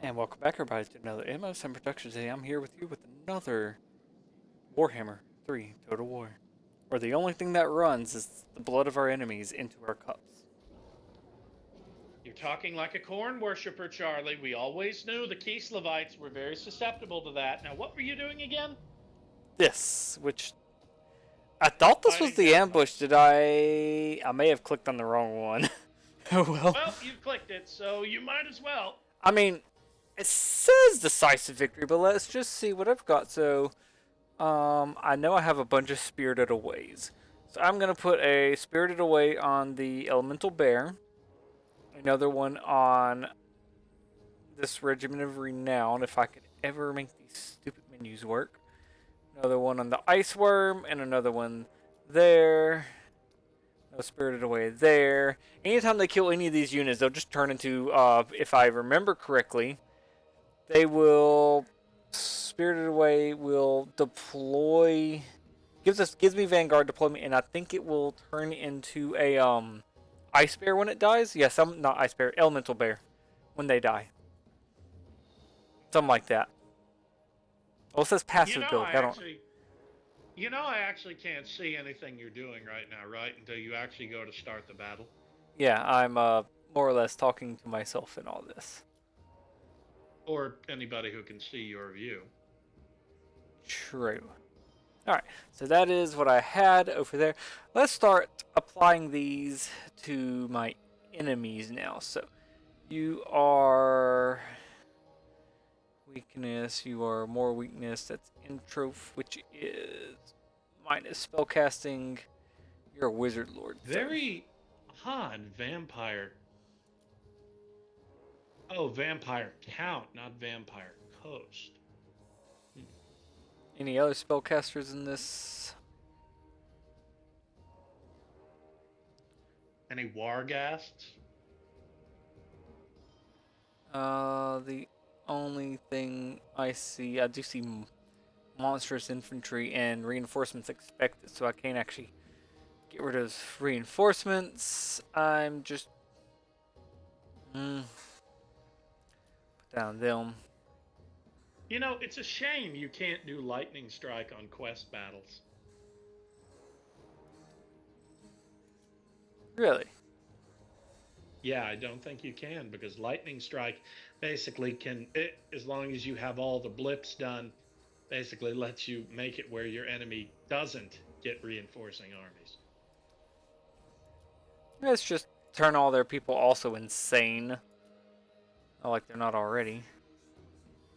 And welcome back, everybody, to another MO7 production. Today I'm here with you with another Warhammer 3 Total War, where the only thing that runs is the blood of our enemies into our cups. You're talking like a corn worshiper, Charlie. We always knew the Kislevites were very susceptible to that. Now, what were you doing again? This, which I thought this was Fighting the vampires. ambush. Did I may have clicked on the wrong one. Oh well. Well, you've clicked it, so you might as well. I mean, it says decisive victory, but let's just see what I've got. So, I know I have a bunch of spirited aways. So I'm gonna put a spirited away on the elemental bear. Another one on this regiment of renown, if I could ever make these stupid menus work. Another one on the ice worm, and another one there. No spirited away there. Anytime they kill any of these units, they'll just turn into, if I remember correctly, they will spirited away will deploy. Gives me Vanguard deployment, and I think it will turn into a ice bear when it dies. Yes, not ice bear, elemental bear when they die. Something like that. Well, it says You passive know, build. I I don't. actually, I actually can't see anything you're doing right now, right? Until you actually go to start the battle. Yeah, I'm more or less talking to myself in all this. Or anybody who can see your view. True. All right, so that is what I had over there. Let's start applying these to my enemies now. So you are weakness. You are more weakness. That's introph, which is minus spellcasting. You're a wizard lord. Very odd vampire. Oh, vampire count, not vampire coast. Any other spellcasters in this? Any Warghasts? The only thing I see, I do see monstrous infantry and reinforcements expected, so I can't actually get rid of reinforcements. I'm just put down them. You know, it's a shame you can't do lightning strike on quest battles. Really? Yeah, I don't think you can because lightning strike basically as long as you have all the blips done, basically lets you make it where your enemy doesn't get reinforcing armies. Let's just turn all their people also insane. Oh, like they're not already.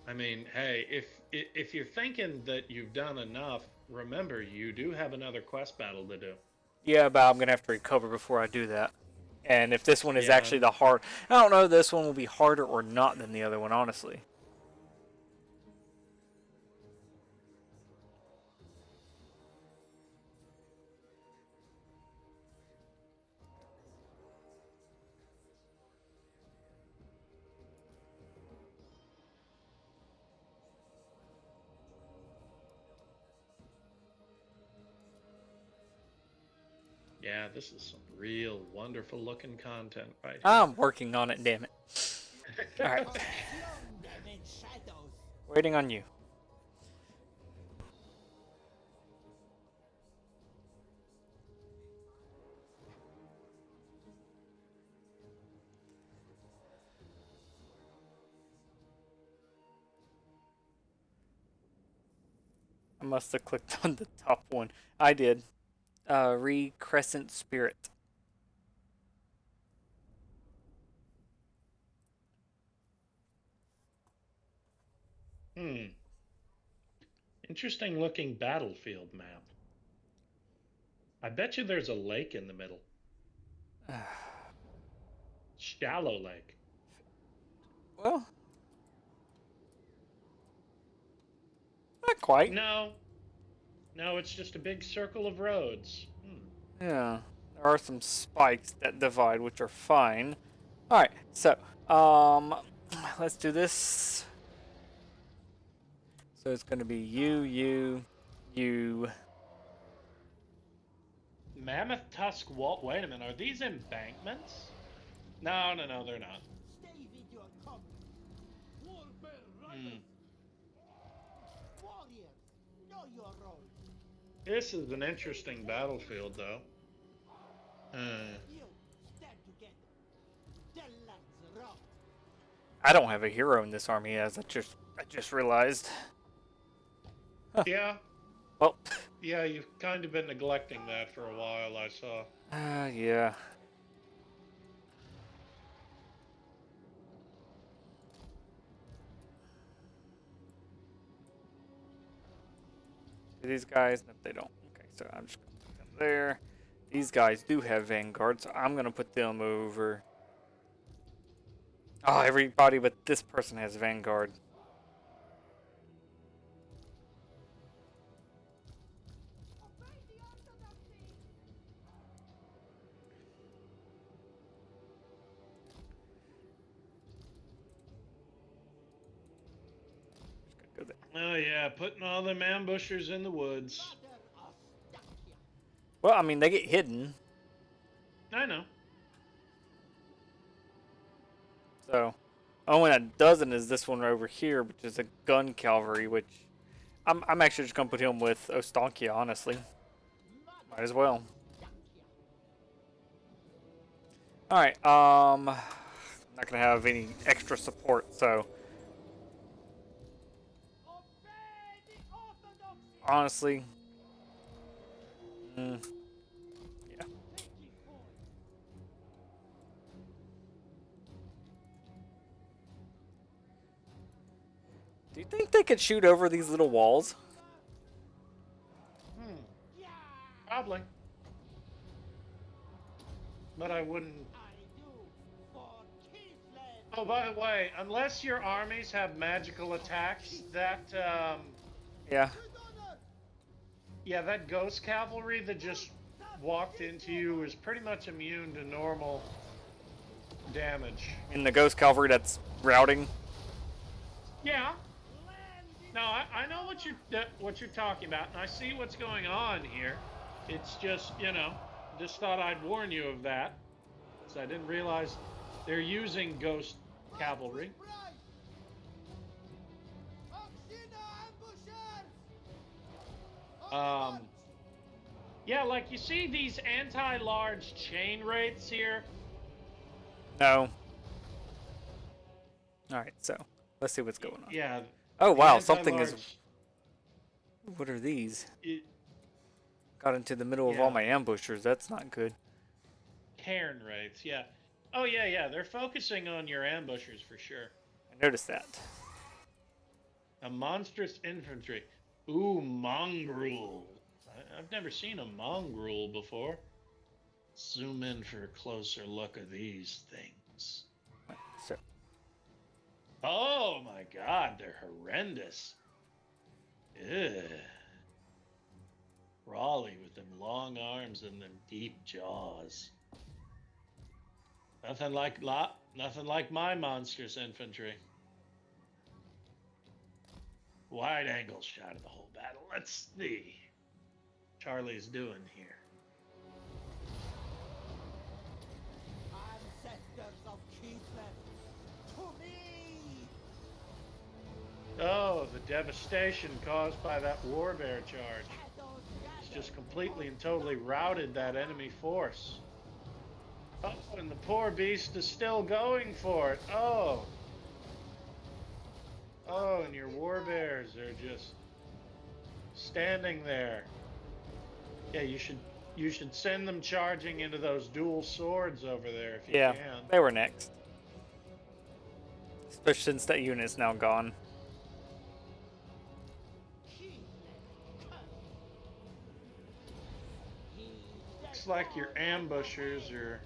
I mean, hey, if you're thinking that you've done enough, remember you do have another quest battle to do. Yeah, but I'm gonna have to recover before I do that. And if this one is Yeah, actually the hard, I don't know if this one will be harder or not than the other one, honestly. yeah, this is some real wonderful looking content right here. I'm working on it, damn it. Alright. Waiting on you. I must have clicked on the top one. I did. Recrescent Spirit. Hmm. Interesting looking battlefield map. I bet you there's a lake in the middle. Shallow lake. Well, not quite. No. No, it's just a big circle of roads. Yeah, there are some spikes that divide, which are fine. Alright, so, let's do this. So it's going to be you. Mammoth Tusk Wall. Wait a minute. Are these embankments? No, they're not. Hmm. Warriors, know your role. This is an interesting battlefield, though. You stand together. The lads rock. I don't have a hero in this army, as I just realized. Yeah, Well, yeah, you've kind of been neglecting that for a while, I saw. yeah. Do these guys? No, they don't. Okay, so I'm just gonna put them there. These guys do have Vanguard, so I'm gonna put them over. Oh, everybody but this person has Vanguard. Just gonna go there. Oh yeah, putting all them ambushers in the woods. Mother of Dacia. Well, I mean, they get hidden, I know. so. Only that doesn't is this one over here, which is a gun cavalry, which I'm actually just gonna put him with Ostankia, honestly. Might as well. Alright, I'm not gonna have any extra support, so Obey the orthodoxy. honestly, yeah. Taking point. Do you think they could shoot over these little walls? Hmm. Yeah, Probably. But I wouldn't. I do. For Kingsland. Oh, by the way, unless your armies have magical attacks, that Yeah. yeah, that ghost cavalry that just walked into you is pretty much immune to normal damage. In the Ghost Cavalry that's routing. Yeah. Land in No, I know what you're talking about, and I see what's going on here. It's just, just thought I'd warn you of that, because I didn't realize they're using ghost cavalry. right. Oxina ambushers. Yeah, like you see these anti-large chain wraiths here. No. Alright, so let's see what's going on. Yeah. Oh the wow, something is. anti-large- What are these? it- Got into the middle of all my ambushers. That's not good. Cairn wraiths, yeah. Oh yeah, they're focusing on your ambushers for sure. I noticed that. A monstrous infantry. Ooh, mongrel. I've never seen a mongrel before. Zoom in for a closer look at these things. So Oh my god, they're horrendous. Ugh. Raleigh with them long arms and them deep jaws. Nothing like my monstrous infantry. Wide angle shot of the whole battle. Let's see. Charlie's doing here. Ancestors of Kingsland. To me. Oh, the devastation caused by that warbear charge. It's just completely and totally routed that enemy force. Oh, and the poor beast is still going for it. Oh. Oh, and your warbears are just standing there. Yeah, you should send them charging into those dual swords over there if you yeah, can. they were next. Especially since that unit's now gone. Looks like your ambushers are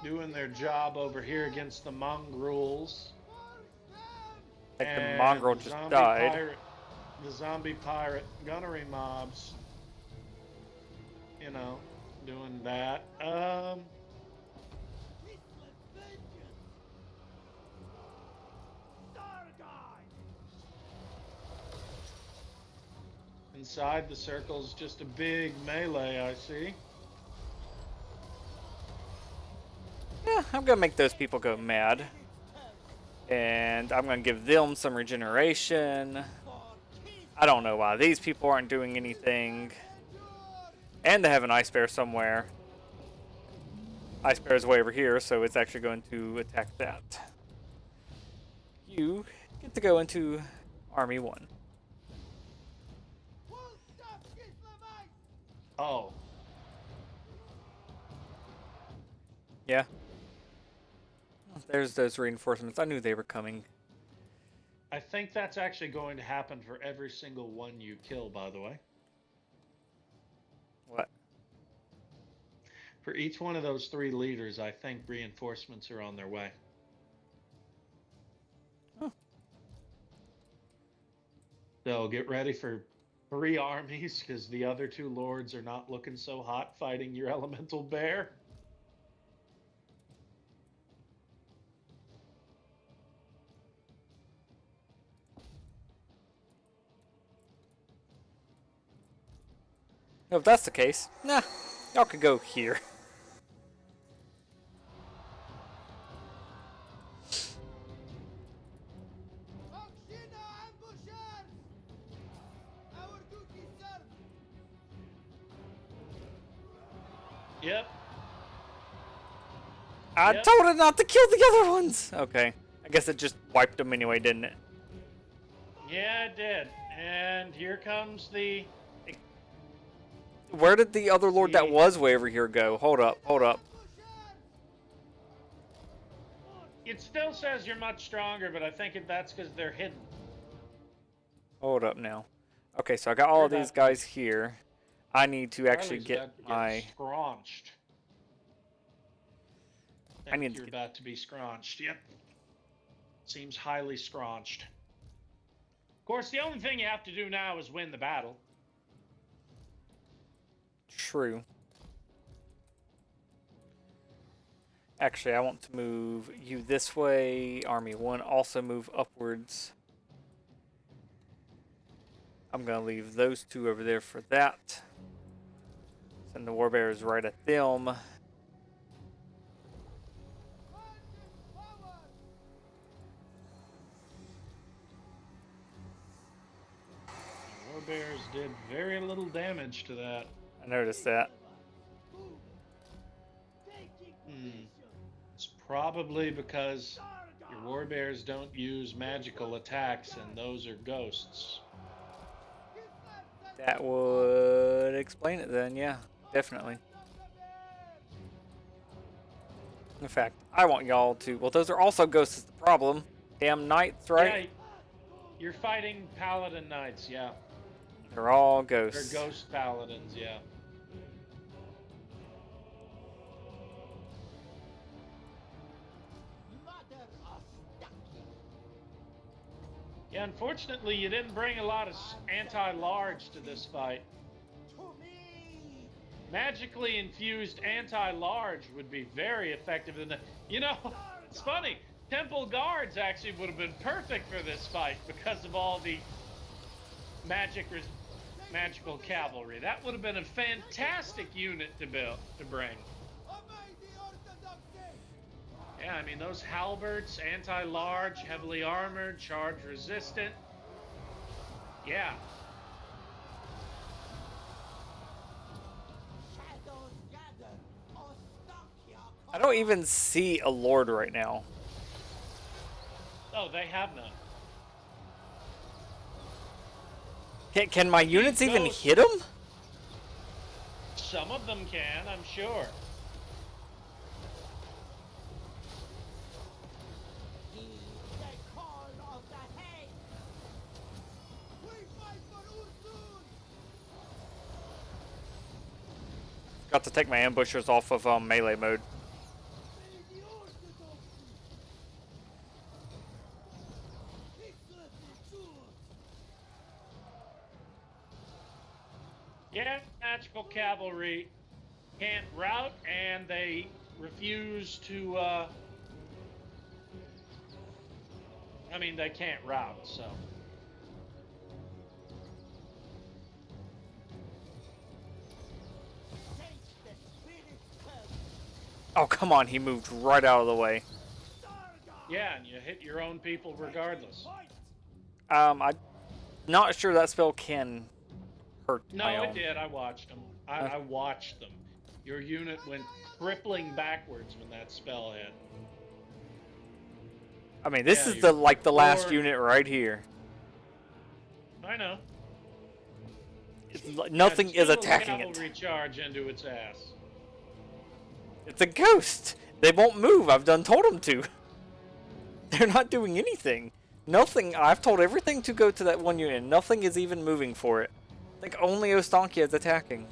doing their job over here against the mongrels. Like the And mongrel the just zombie died. The zombie pirate gunnery mobs. Doing that. Inside the circle's just a big melee, I see. Yeah, I'm gonna make those people go mad. And I'm going to give them some regeneration. I don't know why these people aren't doing anything. And they have an ice bear somewhere. Ice bear is way over here, so it's actually going to attack that. You get to go into Army 1. Oh, Yeah. There's those reinforcements. I knew they were coming. I think that's actually going to happen for every single one you kill, by the way. What? For each one of those 3 leaders, I think reinforcements are on their way. Oh. So get ready for 3 armies, because the other 2 lords are not looking so hot fighting your elemental bear. No, if that's the case, nah, y'all could go here. Yep. I Yep. told it not to kill the other ones! Okay. I guess it just wiped them anyway, didn't it? Yeah, it did. And here comes the... Where did the other lord that was way over here go? Hold up, hold up. It still says you're much stronger, but I think that's because they're hidden. Hold up now. Okay, so I got all of these guys here. I need to actually Charlie's get about to my... scraunched. I need to You're get... about to be scraunched. Yep. Seems highly scraunched. Of course, the only thing you have to do now is win the battle. True. Actually, I want to move you this way. Army 1 also move upwards. I'm going to leave those 2 over there for that. Send the warbearers right at them. Warbears did very little damage to that. I noticed that. It's probably because your warbears don't use magical attacks, and those are ghosts. That would explain it then, yeah, definitely. In fact, I want y'all to... Well, those are also ghosts is the problem. Damn knights, right? Yeah, you're fighting paladin knights, yeah. They're all They're ghosts. ghost paladins, yeah. Yeah, unfortunately, you didn't bring a lot of anti-large to this fight. Magically infused anti-large would be very effective. You know, it's funny. Temple guards actually would have been perfect for this fight because of all the magical cavalry. That would have been a fantastic unit to bring. Yeah, I mean, those halberds, anti-large, heavily armored, charge resistant. Yeah. I don't even see a lord right now. Oh, they have none. Can my units even hit him? Some of them can, I'm sure. Got to take my ambushers off of melee mode. Yeah, magical cavalry can't rout, and they refuse to, I mean, they can't rout, so. Oh, come on, he moved right out of the way. Yeah, and you hit your own people regardless. I'm not sure that spell can hurt my No, it own. did. I watched them. I watched them. Your unit went crippling backwards when that spell hit. I mean, this Yeah, is the last or- unit right here. I know. Nothing Yeah, is just a little attacking it. cavalry charge into its ass. It's a ghost. They won't move. I've told them to. They're not doing anything. Nothing. I've told everything to go to that one unit. Nothing is even moving for it. I think only Ostankia is attacking.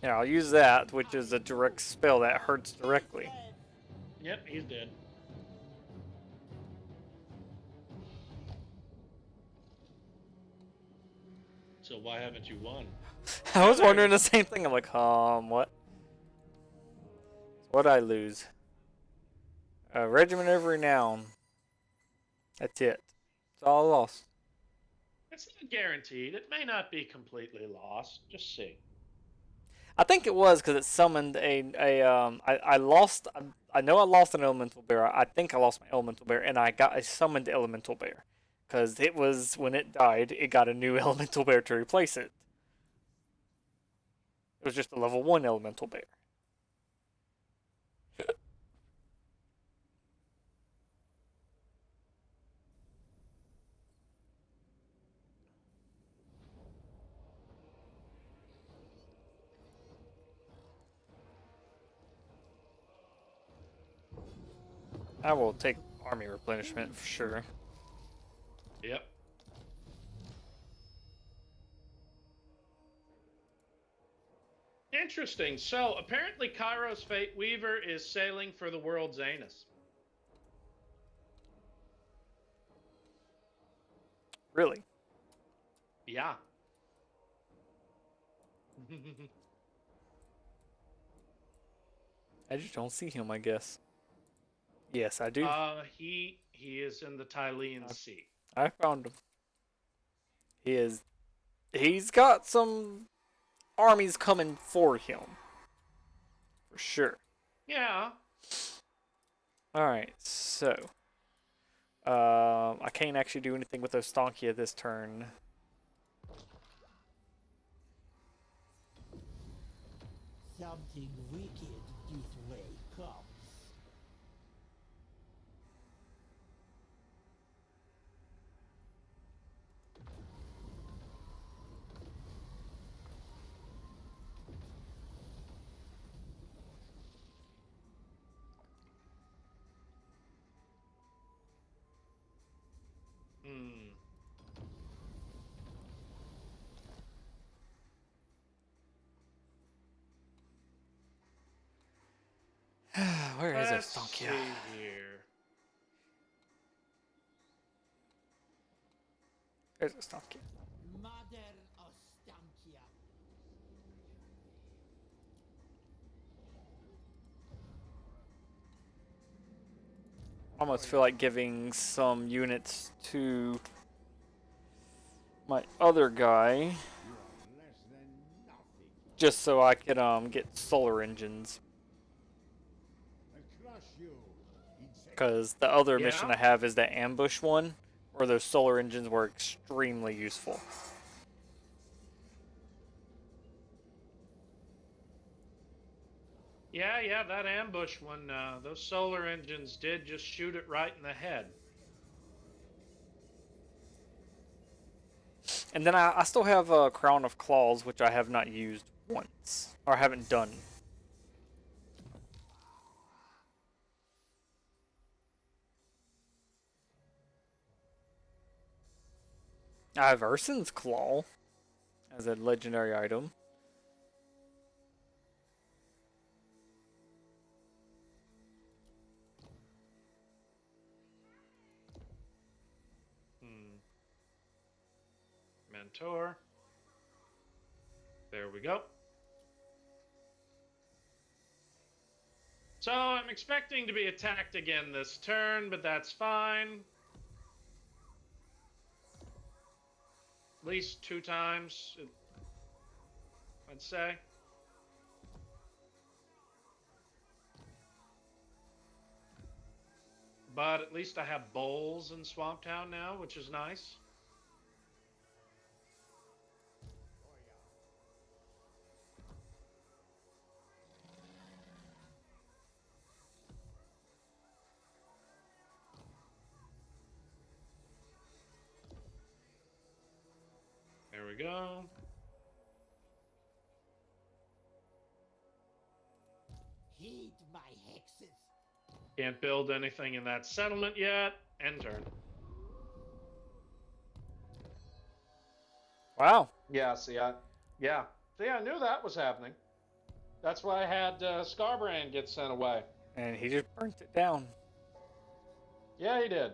Yeah, I'll use that, which is a direct spell that hurts directly. Yep, he's dead. So why haven't you won? I was wondering the same thing. I'm like, what? What'd I lose? A regiment of renown. That's it. It's all I lost. It's not guaranteed. It may not be completely lost. Just see. I think it was because it summoned I lost. I know I lost an elemental bear. I think I lost my elemental bear, and I summoned elemental bear because it was when it died. It got a new elemental bear to replace it. It was just a level 1 elemental bear. I will take army replenishment for sure. Yep. Interesting. So apparently, Kairos Fate Weaver is sailing for the world's anus. Really? Yeah. I just don't see him. I guess. Yes, I do. He is in the Tylean Sea. I found him. He is. He's got some armies coming for him. For sure. Yeah. Alright, so. I can't actually do anything with Ostankia this turn. Something wicked this way comes. Hmm. Where is Let's Ostankia? see here. There's Ostankia. Mother Ostankia. I almost feel like giving some units to my other guy. Just so I can get solar engines. Because the other mission I have is the ambush one, where those solar engines were extremely useful. Yeah, that ambush one, those solar engines did just shoot it right in the head. And then I still have a Crown of Claws, which I have not used once, or haven't done. I have Ursin's Claw as a legendary item. Mentor. There we go. So I'm expecting to be attacked again this turn, but that's fine. At least 2 times, I'd say. But at least I have bowls in Swamp Town now, which is nice. There we go. Heed my hexes. Can't build anything in that settlement yet. End turn. Wow. Yeah, see, I knew that was happening. That's why I had Scarbrand get sent away. And he just burnt it down. Yeah, he did.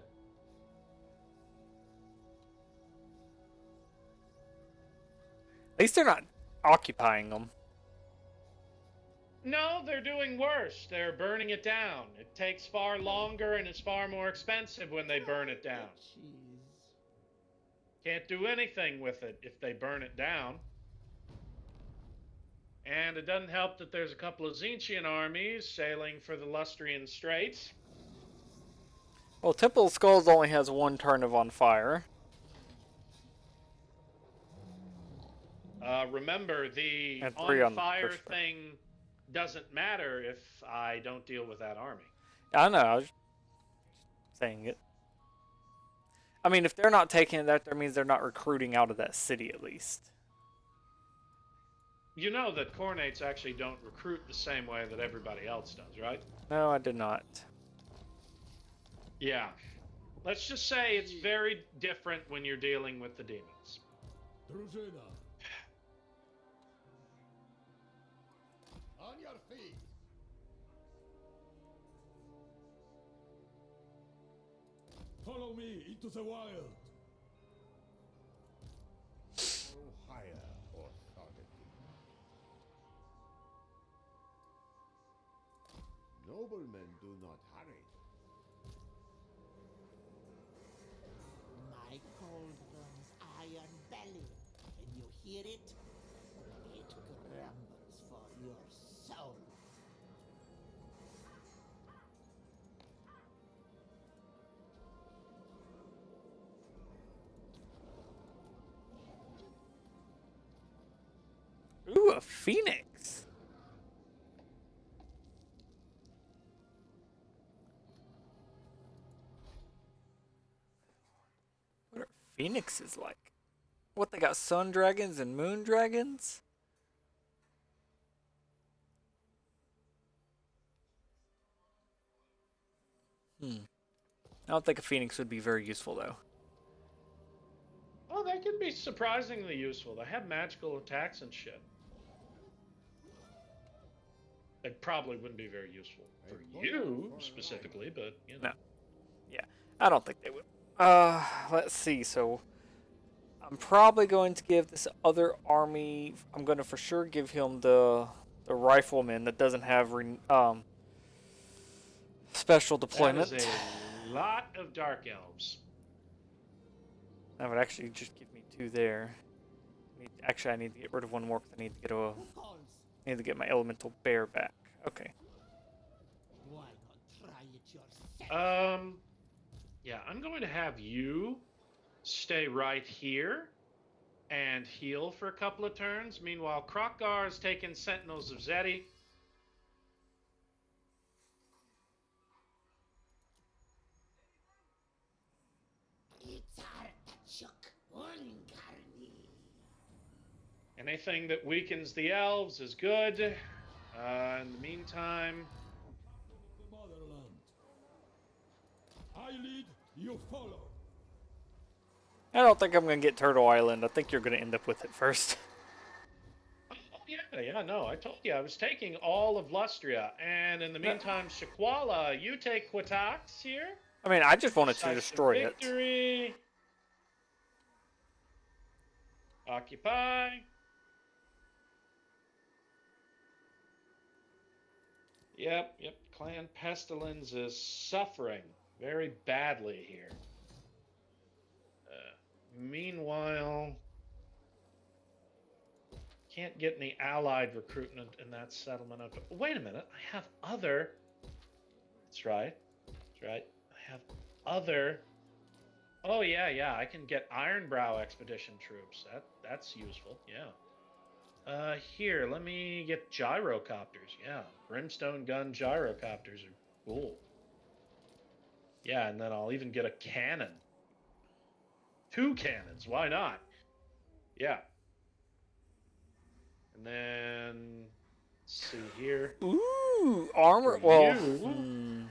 At least they're not occupying them. No, they're doing worse. They're burning it down. It takes far longer and it's far more expensive when they burn it down. Cheese. Can't do anything with it if they burn it down. And it doesn't help that there's a couple of Zinchian armies sailing for the Lustrian Straits. Well, Temple of Skulls only has one turn of on fire. Remember, the And 3 on the on-fire first turn. thing doesn't matter if I don't deal with that army. I know, I was saying it. I mean, if they're not taking it, that means they're not recruiting out of that city at least. You know that Khornates actually don't recruit the same way that everybody else does, right? No, I did not. Yeah. Let's just say it's very different when you're dealing with the demons. Дружина! On your feet! Follow me into the wild! No higher authority. Noblemen do not hurry. My cauldron's iron belly. Can you hear it? It grumbles for your soul. Ooh, a phoenix. What are phoenixes like? What, they got sun dragons and moon dragons? I don't think a phoenix would be very useful though. Oh, they can be surprisingly useful. They have magical attacks and shit. They probably wouldn't be very useful for you specifically, but you know. No. Yeah, I don't think they would. Let's see. So, I'm probably going to give this other army. I'm going to for sure give him the rifleman that doesn't have special deployment. That is a lot of dark elves. That would actually just give me 2 there. Actually, I need to get rid of 1 more because I need to get Who calls? I need to get my elemental bear back. Okay. Why not try it yourself? Yeah, I'm going to have you stay right here and heal for a couple of turns. Meanwhile, Krokgar is taking Sentinels of Zeti. Anything that weakens the elves is good. In the meantime, The Motherland. I lead, you follow. I don't think I'm going to get Turtle Island. I think you're going to end up with it first. oh, yeah, no, I told you I was taking all of Lustria, and in the meantime, Shakwala, you take Quatax here. I mean, I just wanted to Decisive destroy it. victory. Occupy. Yep. Clan Pestilence is suffering very badly here. Meanwhile, can't get any allied recruitment in that settlement. Wait a minute, I have other. That's right. I have other. Oh yeah, yeah. I can get Ironbrow expedition troops. That's useful. Yeah. Here, let me get gyrocopters. Yeah, brimstone gun gyrocopters are cool. Yeah, and then I'll even get a cannon. 2 cannons. Why not? Yeah. And then let's see here. Ooh, armor. For Well, you,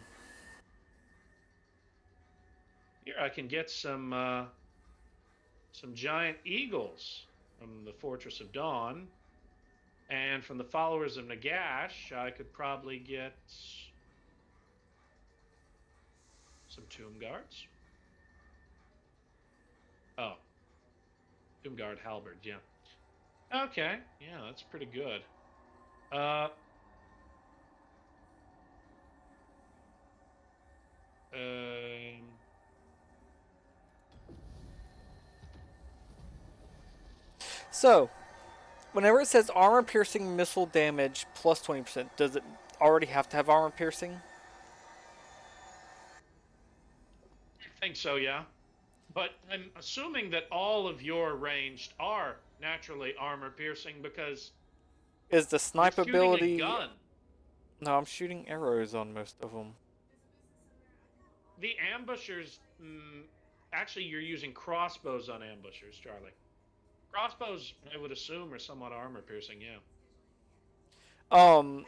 here I can get some giant eagles from the Fortress of Dawn, and from the followers of Nagash, I could probably get some tomb guards. Oh, tomb guard halberds. Yeah. Okay. Yeah, that's pretty good. Uh. Um. so whenever it says armor piercing missile damage plus 20%, does it already have to have armor piercing? I think so. Yeah. But I'm assuming that all of your ranged are naturally armor piercing because Is the you're snipe shooting a ability? gun. No, I'm shooting arrows on most of them. The ambushers, actually, you're using crossbows on ambushers, Charlie. Crossbows, I would assume, are somewhat armor piercing. Yeah. Um,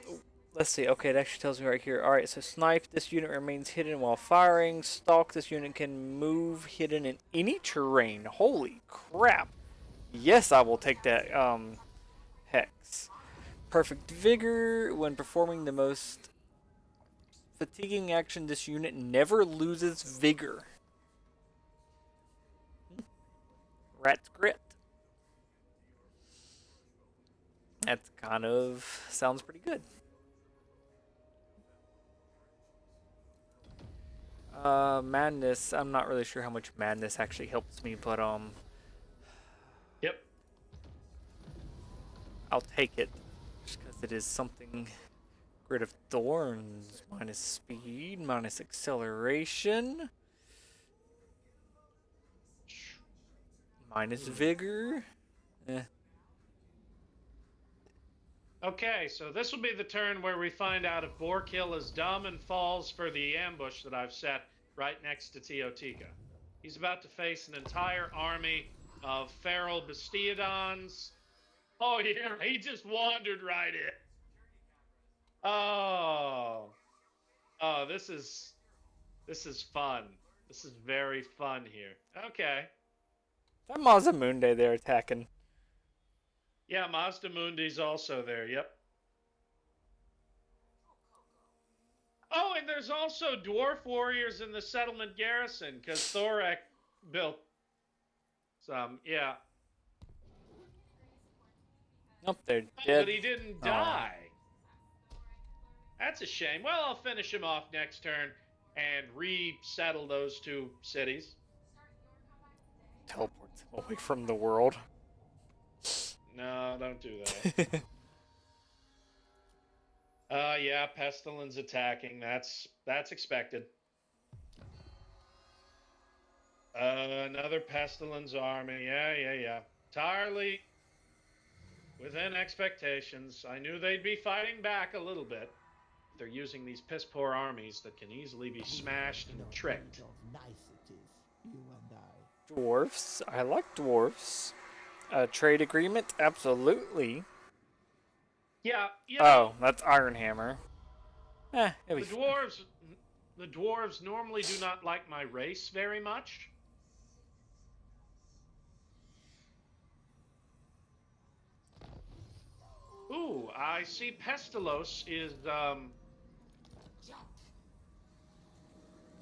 let's see. Okay, it actually tells me right here. All right, so snipe. This unit remains hidden while firing. Stalk. This unit can move hidden in any terrain. Holy crap! Yes, I will take that. Hex. Perfect vigor. When performing the most fatiguing action, this unit never loses vigor. Rat's grit. That kind of sounds pretty good. Madness. I'm not really sure how much madness actually helps me, but Yep. I'll take it just because it is something. Grid of Thorns minus speed minus acceleration minus vigor. Eh. Okay, so this will be the turn where we find out if Borkill is dumb and falls for the ambush that I've set right next to Teotika. He's about to face an entire army of feral Bastiodons. Oh, yeah, he just wandered right in. Oh, oh, this is fun. This is very fun here. Okay. That Mazamunde they're attacking. Yeah, Mazda Mundi's also there. Yep. Oh, and there's also dwarf warriors in the settlement garrison because Thorek built some. Yeah. Nope, they're Oh, dead. but he didn't die. That's a shame. Well, I'll finish him off next turn and resettle those 2 cities. Teleport them away from the world. No, don't do that. Yeah, Pestilence attacking. That's expected. Another Pestilence army. Yeah. Entirely within expectations. I knew they'd be fighting back a little bit. They're using these piss poor armies that can easily be smashed and tricked. Niceties, you and I. Dwarfs. I like dwarfs. Trade agreement? Absolutely. Yeah. Oh, that's Iron Hammer. The dwarves normally do not like my race very much. Ooh, I see Pestilos is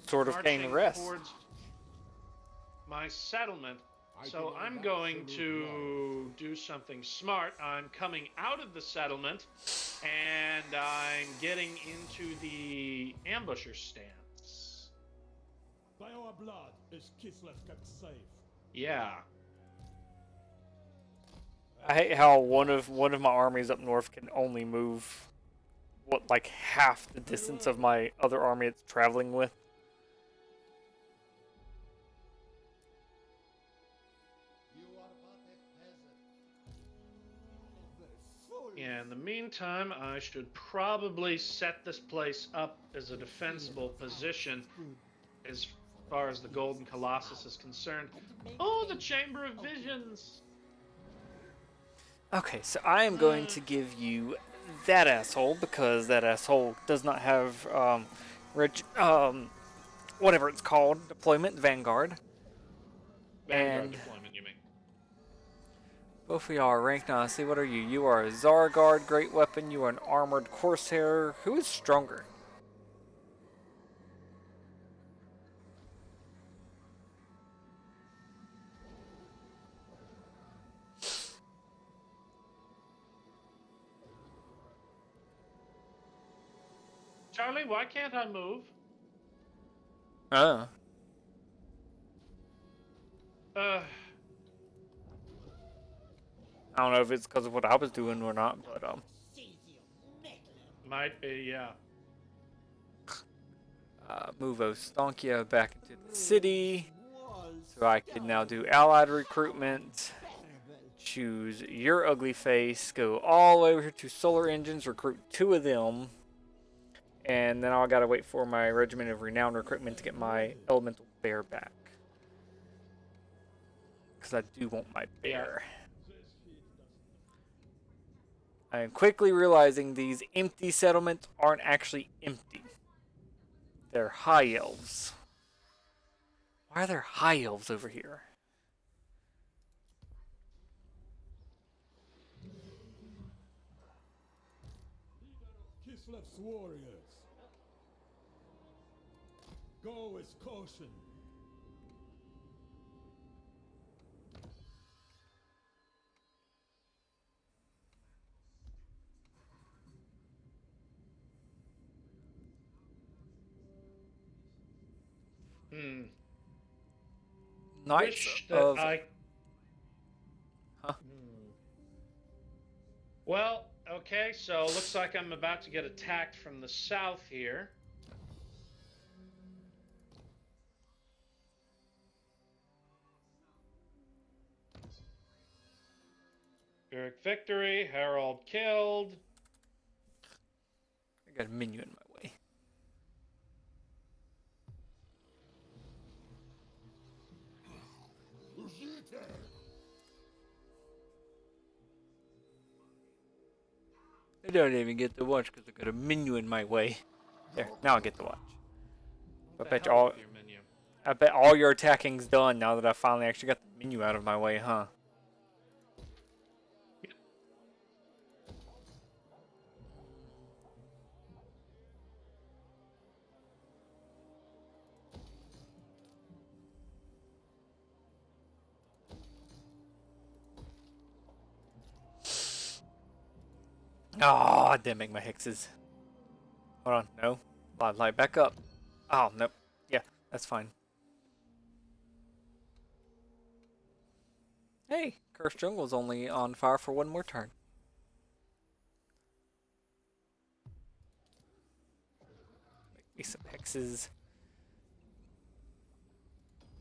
sort of gain rest. towards my settlement. So I'm going to do something smart. I'm coming out of the settlement, and I'm getting into the ambusher stance. By our blood is Kislev kept safe. Yeah. I hate how one of my armies up north can only move like half the distance of my other army it's traveling with. In the meantime, I should probably set this place up as a defensible position as far as the Golden Colossus is concerned. Oh, the Chamber of Visions! Okay, so I am going to give you that asshole because that asshole does not have whatever it's called, deployment Vanguard. Vanguard And deployment, you mean? both of y'all are ranked 9. See, what are you? You are a Zargard, great weapon. You are an armored Corsair. Who is stronger? Charlie, why can't I move? Oh. Uh, I don't know if it's because of what I was doing or not, but might be, yeah. move Ostonkia back into the city, so I can now do allied recruitment. Choose your ugly face, go all the way over here to Solar Engines, recruit 2 of them, and then I gotta wait for my Regiment of Renowned recruitment to get my Elemental Bear back. Because I do want my bear. I am quickly realizing these empty settlements aren't actually empty. They're high elves. Why are there high elves over here? Kislev's warriors. Go with caution. Knights Wish that of... I... Huh? Well, okay, so looks like I'm about to get attacked from the south here. Pyrrhic victory, Herald killed. I got a menu in my way. I don't even get to watch because I got a menu in my way. There, now I get to watch. I bet all your attacking's done now that I finally actually got the menu out of my way, huh? Oh, I didn't make my hexes. Hold on, no. Light back up. Oh, nope. Yeah, that's fine. Hey, Cursed Jungle's only on fire for 1 more turn. Make me some hexes.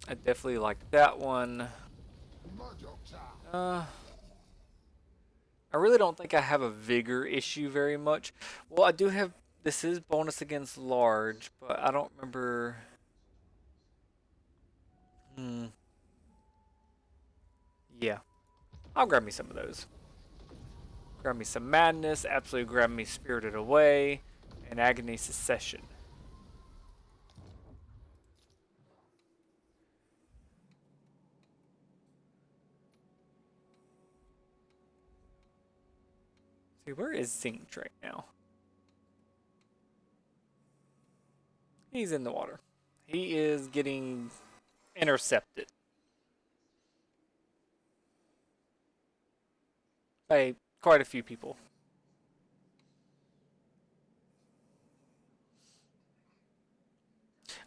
I definitely like that one. I really don't think I have a vigor issue very much. Well, I do have... This is bonus against large, but I don't remember... Yeah. I'll grab me some of those. Grab me some Madness, absolutely grab me Spirited Away, and Agony Secession. See, where is Zinch right now? He's in the water. He is getting intercepted by quite a few people.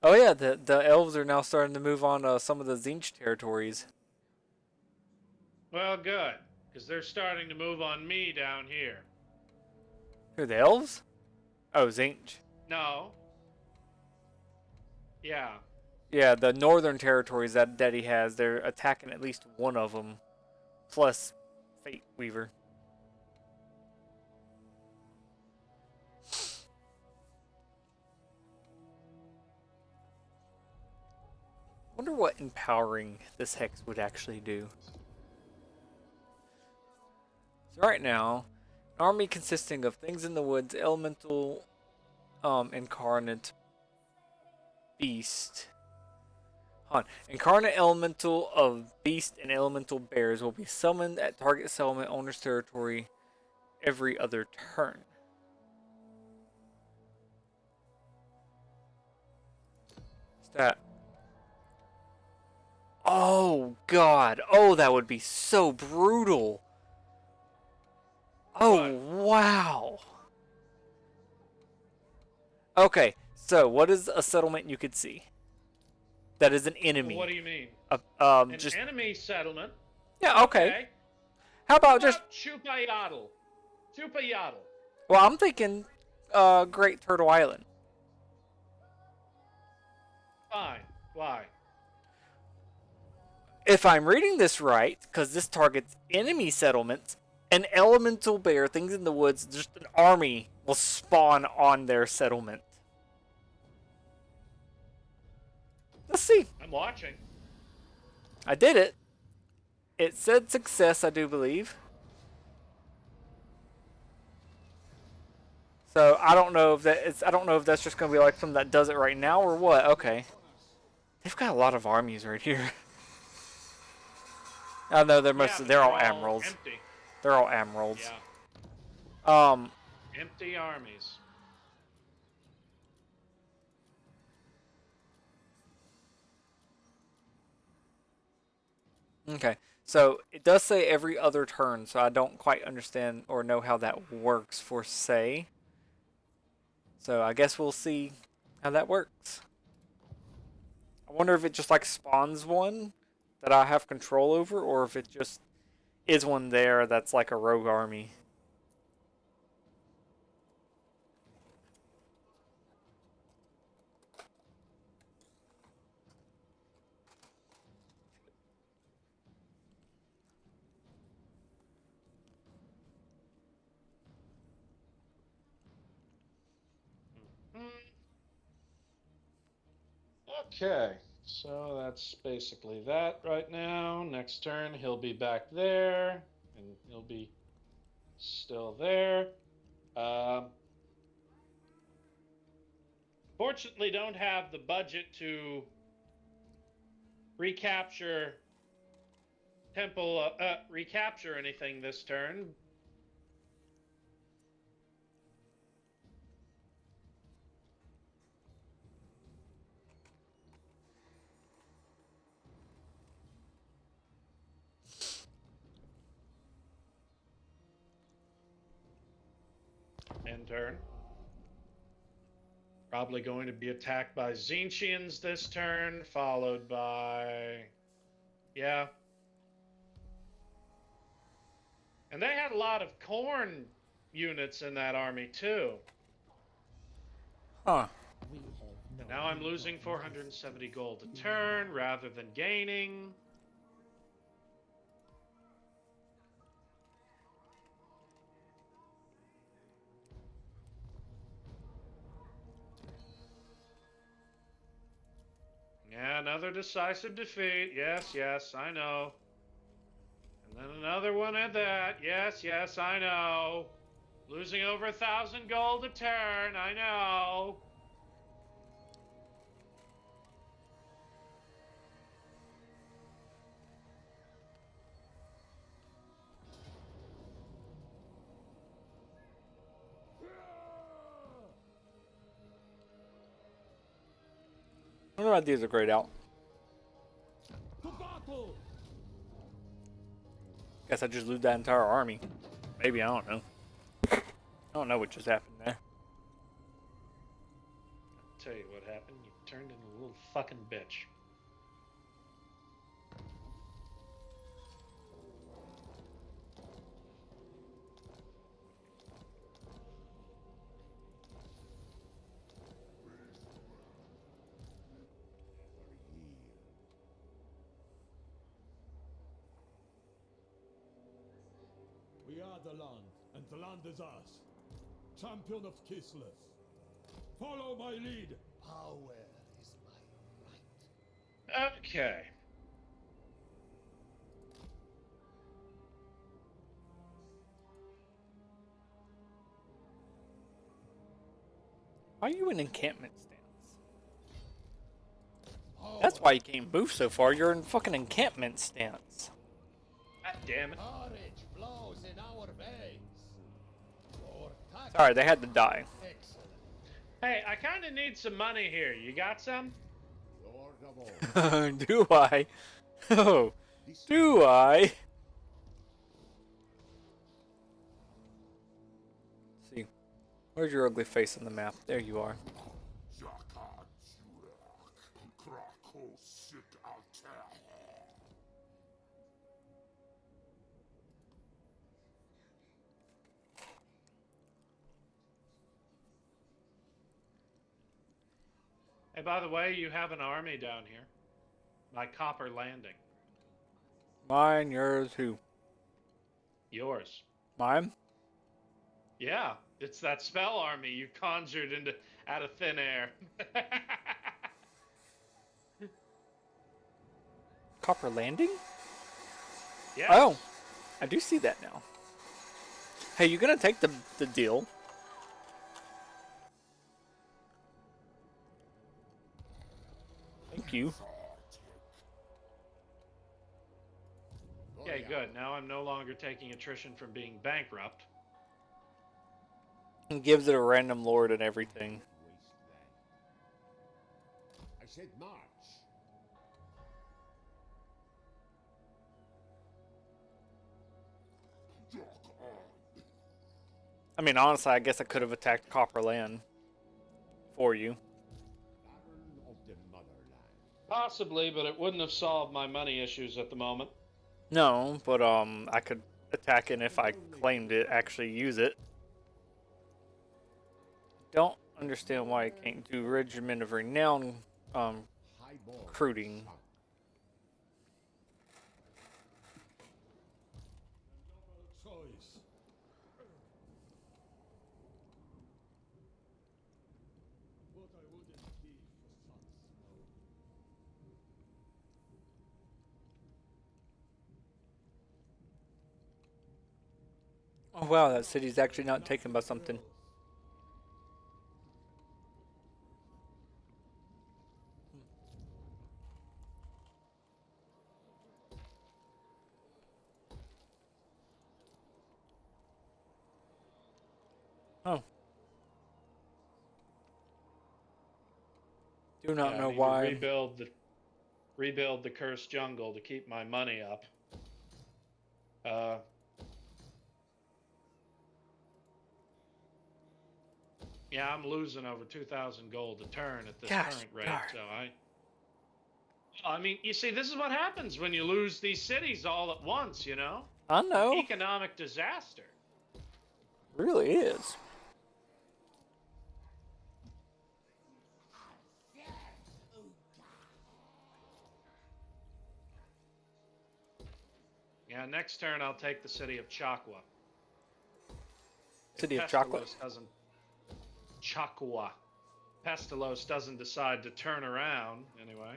Oh yeah, the elves are now starting to move on some of the Zinch territories. Well, good, because they're starting to move on me down here. Who, the elves? Oh, Zinch. No. Yeah. Yeah, the northern territories that he has, they're attacking at least one of them, plus Fate Weaver. wonder what empowering this hex would actually do. So right now, an army consisting of things in the woods, elemental, incarnate, beast. Incarnate elemental of beast and elemental bears will be summoned at target settlement owner's territory every other turn. Stat. Oh god. Oh, that would be so brutal. Oh, wow. Okay, so what is a settlement you could see? That is an enemy. What do you mean? An Just enemy settlement? yeah. Okay. How about just Chupayatl? Chupayatl. Well, I'm thinking, Great Turtle Island. Fine. Why? If I'm reading this right, because this targets enemy settlements, an elemental bear, things in the woods, just an army will spawn on their settlement. Let's see. I'm watching. I did it. It said success, I do believe. So I don't know if I don't know if that's just gonna be like something that does it right now or what. Okay. They've got a lot of armies right here. Oh no, they're all emeralds. Empty. They're all emeralds. Yeah. Empty armies. Okay. So it does say every other turn, so I don't quite understand or know how that works for say. So I guess we'll see how that works. I wonder if it just like spawns one that I have control over, or if it just is one there that's like a rogue army. Okay, so that's basically that right now. Next turn, he'll be back there, and he'll be still there. Fortunately, don't have the budget to recapture recapture anything this turn. End turn. Probably going to be attacked by Zinchians this turn, followed by... Yeah. And they had a lot of corn units in that army, too. Huh. And now I'm losing 470 gold a turn rather than gaining. Yeah, another decisive defeat. Yes, yes, I know. And then another one at that. Yes, yes, I know. Losing over 1,000 gold a turn. I know. I wonder if these are grayed out. To battle! Guess I just lose that entire army. Maybe, I don't know. I don't know what just happened there. I'll tell you what happened. You turned into a little fucking bitch. We are the land, and the land is ours. Champion of Kislev. Follow my lead. Power is my right. Okay. Why are you in encampment stance? That's why you can't move so far. You're in fucking encampment stance. God damn it. Courage flows in our veins. Your Sorry, they had to die. excellent. Hey, I kind of need some money here. You got some? Lord of all. Do I? Oh, do I? See, where's your ugly face on the map? There you are. Hey, by the way, you have an army down here. By Copper Landing. Mine, yours, who? Yours. Mine? Yeah, it's that spell army you conjured into out of thin air. Copper Landing? Yes. Oh, I do see that now. Hey, you gonna take the deal? Thank you. Okay, good. Now I'm no longer taking attrition from being bankrupt. And gives it a random lord and everything. I said march. I mean, honestly, I guess I could have attacked Copper Land for you. Baron of the Motherland. Possibly, but it wouldn't have solved my money issues at the moment. No, but I could attack it and if I claimed it, actually use it. Don't understand why I can't do Regiment of Renown Highborn recruiting. sunk. Choice. What I wouldn't give for such snow. Oh wow, that city's actually not taken by something. Oh. Do not Yeah, know I need to why. rebuild the cursed jungle to keep my money up. Yeah, I'm losing over 2,000 gold a turn at this Gosh current rate. darn. So I mean, you see, this is what happens when you lose these cities all at once. You know, I know. economic disaster. Really is. Yeah, next turn I'll take the city of Chakwa. City of Pestilos Chocolate. doesn't. Chakwa. Pestilos doesn't decide to turn around anyway.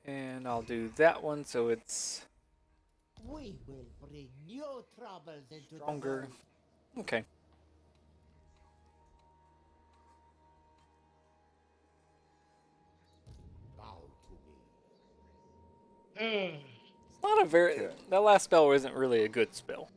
And I'll do that one so it's We will bring new troubles into stronger. the world. Okay. Bow to me. It's not a very... That last spell isn't really a good spell.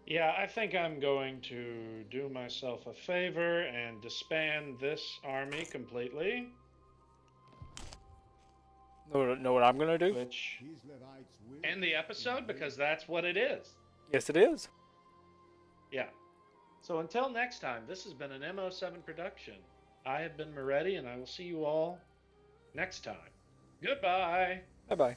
Yeah, I think I'm going to do myself a favor and disband this army completely. Know what I'm gonna do? Which These Levites will end the episode because that's what it is. Yes, it is. Yeah. So until next time, this has been an MO7 production. I have been Moretti, and I will see you all next time. Goodbye. Bye bye.